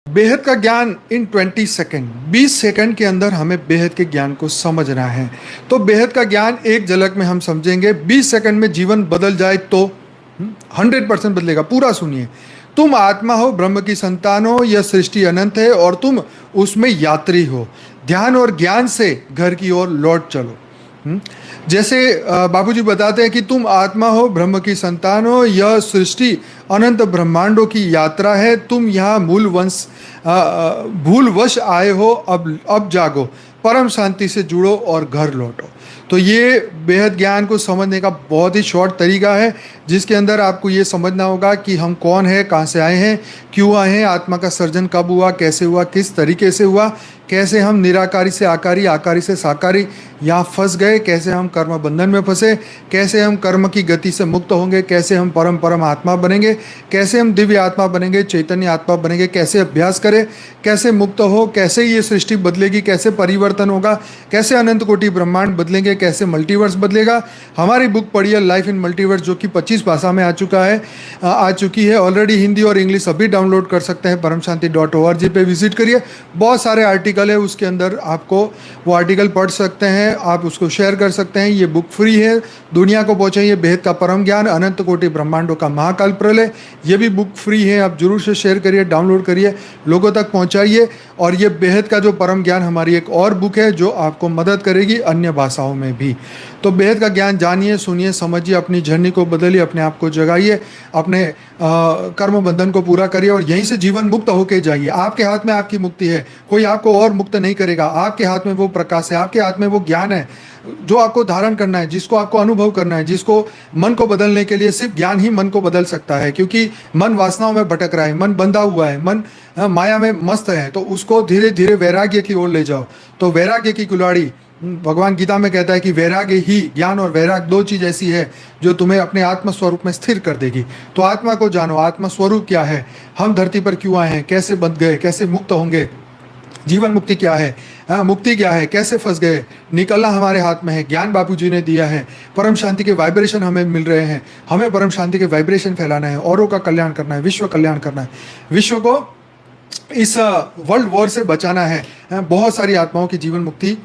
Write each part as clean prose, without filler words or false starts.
बेहद का ज्ञान इन 20 सेकेंड, 20 सेकेंड के अंदर हमें बेहद के ज्ञान को समझना है। तो बेहद का ज्ञान एक झलक में हम समझेंगे। 20 सेकेंड में जीवन बदल जाए तो 100% बदलेगा। पूरा सुनिए। तुम आत्मा हो, ब्रह्म की संतान हो, यह सृष्टि अनंत है और तुम उसमें यात्री हो। ध्यान और ज्ञान से घर की ओर लौट चलो। जैसे बाबूजी बताते हैं कि तुम आत्मा हो, ब्रह्म की संतान हो, यह सृष्टि अनंत ब्रह्मांडों की यात्रा है। तुम यहाँ भूलवश आए हो, अब जागो, परम शांति से जुड़ो और घर लौटो। तो ये बेहद ज्ञान को समझने का बहुत ही शॉर्ट तरीका है, जिसके अंदर आपको ये समझना होगा कि हम कौन है, कहाँ से आए हैं, क्यों आए हैं, आत्मा का सर्जन कब हुआ, कैसे हुआ, किस तरीके से हुआ, कैसे हम निराकारी से आकारी, आकारी से साकारी यहाँ फंस गए, कैसे हम कर्म बंधन में फंसे, कैसे हम कर्म की गति से मुक्त होंगे, कैसे हम परम आत्मा बनेंगे, कैसे हम दिव्य आत्मा बनेंगे, चैतन्य आत्मा बनेंगे, कैसे अभ्यास करें, कैसे मुक्त हो, कैसे ये सृष्टि बदलेगी, कैसे परिवर्तन होगा, कैसे अनंत कोटि ब्रह्मांड बदलेंगे, कैसे मल्टीवर्स बदलेगा। हमारी बुक पढ़ी है लाइफ इन मल्टीवर्स, जो कि 25 भाषा में आ चुकी है ऑलरेडी। हिंदी और इंग्लिश अभी डाउनलोड कर सकते हैं। परमशांति.org पे विजिट करिए। बहुत सारे आर्टिकल है उसके अंदर, आपको वो आर्टिकल पढ़ सकते हैं, आप उसको शेयर कर सकते हैं। ये बुक फ्री है। दुनिया को पहुंचाइए बेहद का परम ज्ञान, अनंत कोटि ब्रह्मांडों का महाकाल प्रलय। ये भी बुक फ्री है। आप जरूर से शेयर करिए, डाउनलोड करिए, लोगों तक पहुंचाइए। और ये बेहद का जो परम ज्ञान, हमारी एक और बुक है जो आपको मदद करेगी अन्य भाषाओं में भी। तो बेहद का ज्ञान जानिए, सुनिए, समझिए, अपनी जर्नी को बदलिए, अपने आप को जगाइए, अपने कर्म बंधन को पूरा करिए और यहीं से जीवन मुक्त होके जाइए। आपके हाथ में आपकी मुक्ति है, कोई आपको और मुक्त नहीं करेगा। आपके हाथ में वो प्रकाश है, आपके हाथ में वो ज्ञान है जो आपको धारण करना है, जिसको आपको अनुभव करना है, जिसको मन को बदलने के लिए सिर्फ ज्ञान ही मन को बदल सकता है। क्योंकि मन वासनाओं में भटक रहा है, मन बंधा हुआ है, मन माया में मस्त है। तो उसको धीरे धीरे वैराग्य की ओर ले जाओ। तो वैराग्य की कुल्हाड़ी, भगवान गीता में कहता है कि वैराग्य ही, ज्ञान और वैराग दो चीज ऐसी है जो तुम्हें अपने आत्म स्वरूप में स्थिर कर देगी। तो आत्मा को जानो, आत्मा स्वरूप क्या है, हम धरती पर क्यों आए हैं, कैसे बंध गए, कैसे मुक्त होंगे, जीवन मुक्ति क्या है, मुक्ति क्या है, कैसे फंस गए, निकलना हमारे हाथ में है। ज्ञान बापूजी ने दिया है, परम शांति के वाइब्रेशन हमें मिल रहे हैं, हमें परम शांति के वाइब्रेशन फैलाना है, औरों का कल्याण करना है, विश्व कल्याण करना है, विश्व को इस वर्ल्ड वॉर से बचाना है। बहुत सारी आत्माओं की जीवन मुक्ति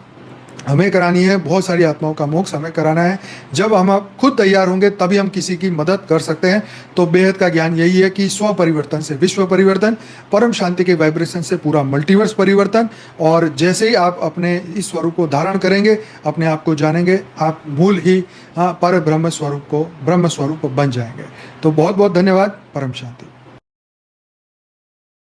हमें करानी है, बहुत सारी आत्माओं का मोक्ष हमें कराना है। जब हम खुद तैयार होंगे तभी हम किसी की मदद कर सकते हैं। तो बेहद का ज्ञान यही है कि स्व परिवर्तन से विश्व परिवर्तन, परम शांति के वाइब्रेशन से पूरा मल्टीवर्स परिवर्तन। और जैसे ही आप अपने इस स्वरूप को धारण करेंगे, अपने आप को जानेंगे, आप मूल ही पर ब्रह्म स्वरूप बन जाएंगे। तो बहुत बहुत धन्यवाद। परम शांति।